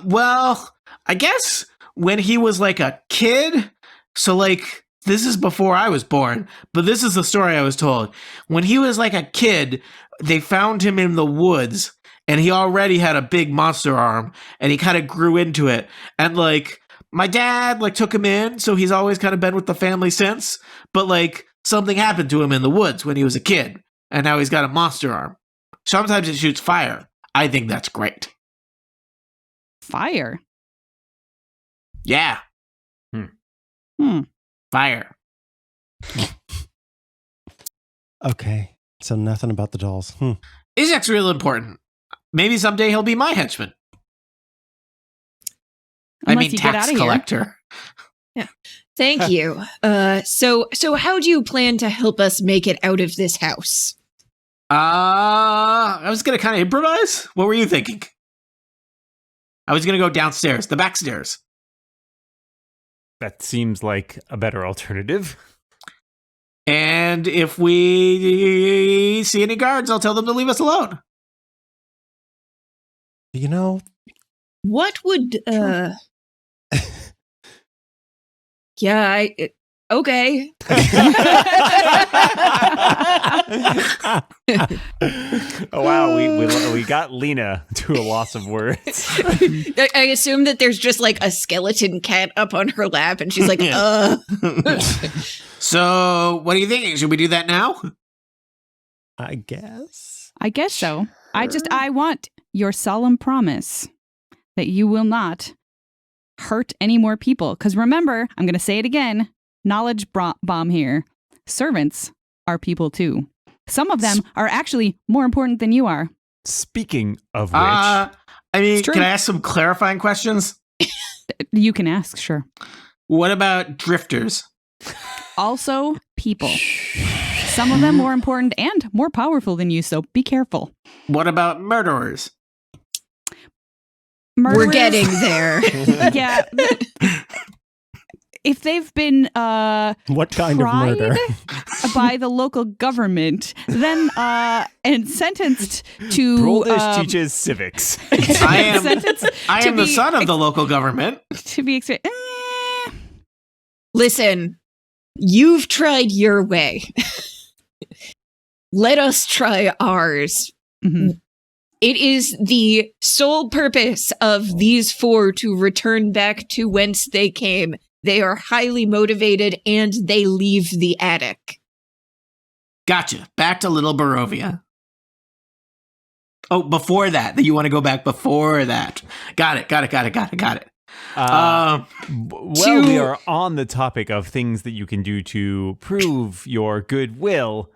Well, I guess when he was like a kid, so like this is before I was born, but this is the story I was told. When he was like a kid, they found him in the woods and he already had a big monster arm and he kind of grew into it. And like my dad like took him in, so he's always kind of been with the family since, but like something happened to him in the woods when he was a kid and now he's got a monster arm. Sometimes it shoots fire. I think that's great. Fire. Yeah, fire. Okay, so nothing about the dolls. Isaac's real important. Maybe someday he'll be my henchman. Unless you get tax out of collector. Thank you. So how do you plan to help us make it out of this house? I was gonna kind of improvise. What were you thinking? I was gonna go downstairs, the back stairs. That seems like a better alternative. And if we see any guards, I'll tell them to leave us alone. You know, What would Yeah, okay. Oh wow, we got Lena to a loss of words. I assume that there's just like a skeleton cat up on her lap and she's like, So, what are you thinking? Should we do that now? I guess. I guess so. I want your solemn promise that you will not hurt any more people. Because remember, I'm going to say it again, knowledge bomb here. Servants are people too. Some of them are actually more important than you are. Speaking of which, It's true. Can I ask some clarifying questions? You can ask, sure. What about drifters? Also, people. Some of them more important and more powerful than you, so be careful. What about murderers? we're Murderers- getting there. Yeah. If they've been What kind of tried murder? by the local government, then and sentenced to Broldish teaches civics. I am sentenced I to am the be son of the local government. to be Listen, you've tried your way. Let us try ours. Mhm. It is the sole purpose of these four to return back to whence they came. They are highly motivated and they leave the attic. Gotcha. Back to Little Barovia. Oh, before that. You want to go back before that. Got it. Well, we are on the topic of things that you can do to prove your goodwill.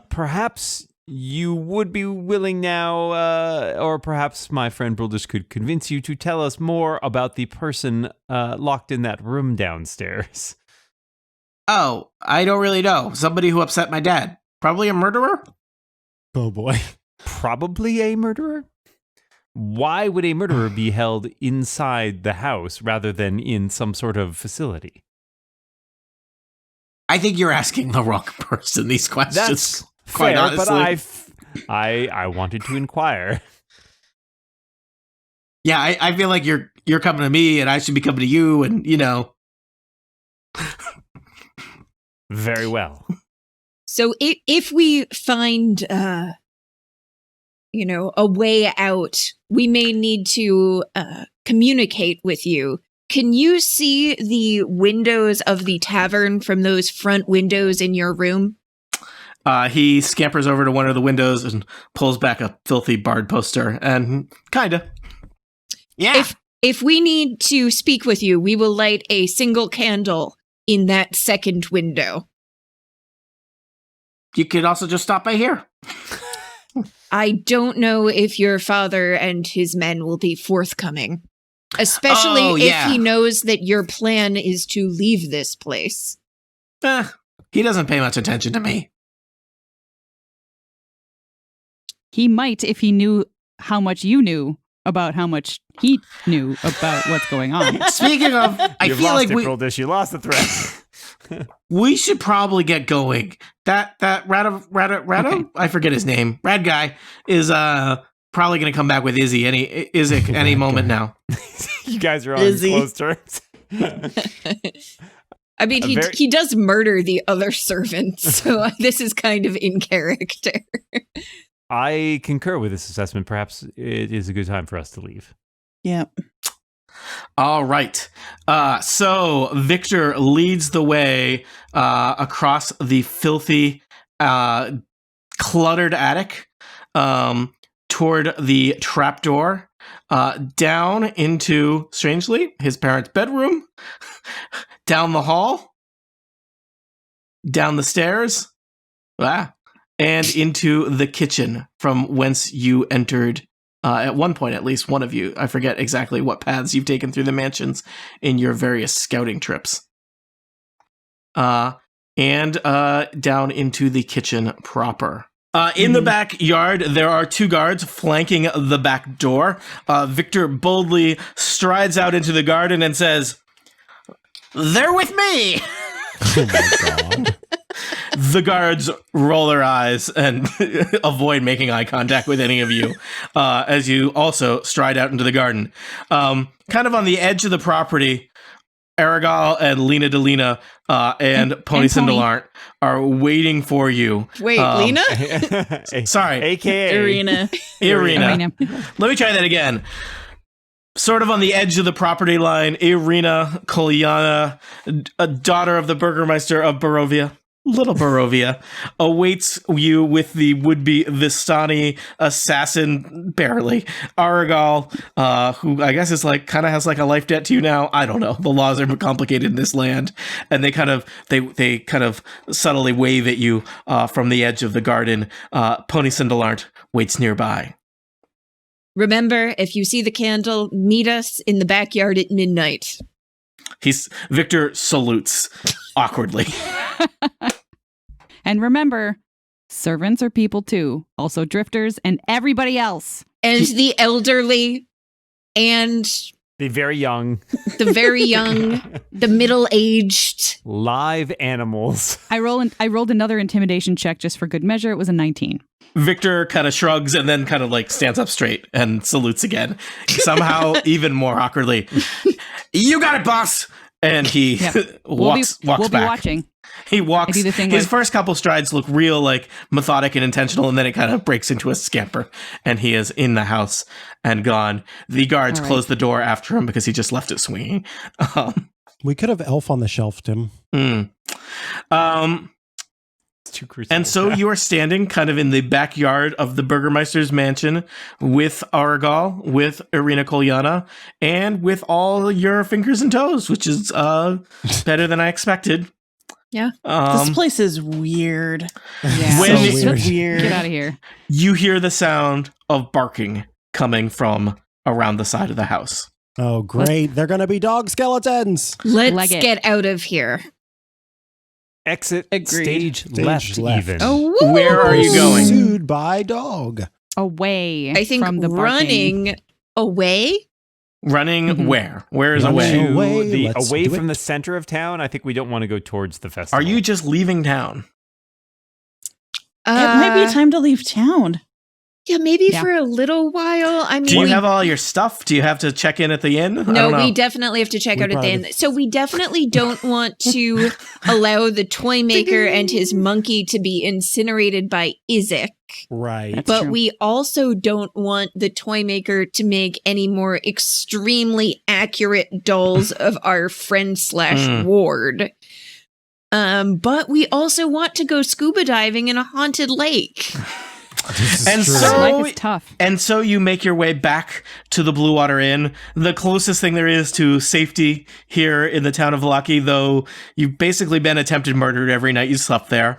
Perhaps you would be willing now, or perhaps my friend Broldish could convince you to tell us more about the person locked in that room downstairs. Oh, I don't really know. Somebody who upset my dad. Probably a murderer? Oh boy. Probably a murderer? Why would a murderer be held inside the house rather than in some sort of facility? I think you're asking the wrong person these questions. That's quite fair, honestly. but I wanted to inquire. Yeah, I feel like you're coming to me and I should be coming to you and, you know. Very well. So if we find, a way out, we may need to communicate with you. Can you see the windows of the tavern from those front windows in your room? He scampers over to one of the windows and pulls back a filthy bard poster and kinda. Yeah. If we need to speak with you, we will light a single candle in that second window. You could also just stop by here. I don't know if your father and his men will be forthcoming, especially if he knows that your plan is to leave this place. He doesn't pay much attention to me. He might if he knew how much you knew about how much he knew about what's going on. Speaking of, I You've feel lost like it, Broldish. You lost the threat. we should probably get going. That Rado, Okay. I forget his name. Rad guy is probably going to come back with Isaac any Rad moment guy. now. You guys are on Izzy. close terms. I mean, he does murder the other servants, so this is kind of in character. I concur with this assessment. Perhaps it is a good time for us to leave. Yep. All right. So Victor leads the way across the filthy, cluttered attic toward the trapdoor. down into, strangely, his parents' bedroom, down the hall, down the stairs, and into the kitchen from whence you entered. At one point, at least one of you, I forget exactly what paths you've taken through the mansions in your various scouting trips. And down into the kitchen proper. In the backyard, there are 2 guards flanking the back door. Victor boldly strides out into the garden and says, "They're with me!" Oh my god. The guards roll their eyes and avoid making eye contact with any of you as you also stride out into the garden. Kind of on the edge of the property, Aragal and Lena Delina and Pony Cindelarnt are waiting for you. Wait, Lena? Sorry. AKA Irina. Irina. Let me try that again. Sort of on the edge of the property line, Irina Kolyana, a daughter of the Burgermeister of Barovia, little Barovia, awaits you with the would-be Vistani assassin, barely, Aragal, who I guess is like kind of has like a life debt to you now. I don't know. The laws are complicated in this land, and they kind of subtly wave at you from the edge of the garden. Pony Cindelarnt waits nearby. Remember, if you see the candle, meet us in the backyard at midnight. Victor salutes awkwardly. And remember, servants are people too. Also drifters and everybody else. And the elderly and the very young, the middle-aged. live animals. I rolled another intimidation check just for good measure. It was a 19. Victor kind of shrugs and then kind of like stands up straight and salutes again. Somehow even more awkwardly. "You got it, boss!" And he walks we'll back. be watching. He walks. I do the thing His like- first couple strides look real like methodic and intentional, and then it kind of breaks into a scamper, and he is in the house and gone. The guards All right. close the door after him because he just left it swinging. We could have Elf on the Shelf, Tim. It's too crucial. And so you are standing kind of in the backyard of the Burgermeister's mansion with Aragal, with Irina Kolyana, and with all your fingers and toes, which is better than I expected. Yeah. This place is weird. Yeah. When- So weird. weird. Get out of here. You hear the sound of barking coming from around the side of the house. Oh, great. They're going to be dog skeletons. Let's Leg it. get out of here. Exit Agreed. stage Stage left, left. even. Oh, Where are you going? Sued by dog. Away. I think from the barking. running away. Running Mhm. where? Where is Running away? away. Let's Away do from it. the center of town. I think we don't want to go towards the festival. Are you just leaving town? It might be time to leave town. Yeah, maybe Yeah. for a little while. I mean, Do you we- have all your stuff? Do you have to check in at the inn? I no, don't know. we definitely have to check We out at the probably- end. So we definitely don't want to allow the toy maker and his monkey to be incinerated by Izek. Right. That's But true. we also don't want the toy maker to make any more extremely accurate dolls of our friend / ward. But we also want to go scuba diving in a haunted lake. This is And true. so- Life is tough. And so you make your way back to the Blue Water Inn, the closest thing there is to safety here in the town of Lucky, though you've basically been attempted murdered every night you slept there.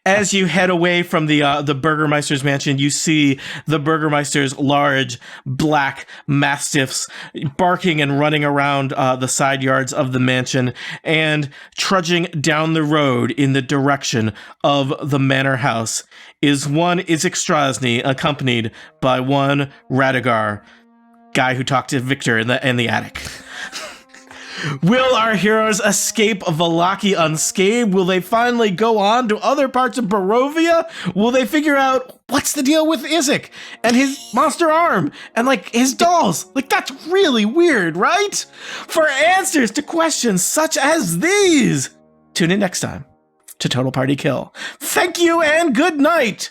As you head away from the Burgermeister's mansion, you see the Burgermeister's large black mastiffs barking and running around the side yards of the mansion and trudging down the road in the direction of the manor house is one Izek Strasny, accompanied by one Radigar, guy who talked to Victor in the attic. Will our heroes escape Valaki unscathed? Will they finally go on to other parts of Barovia? Will they figure out what's the deal with Izek and his monster arm and like his dolls? Like that's really weird, right? For answers to questions such as these, tune in next time to Total Party Kill. Thank you and good night.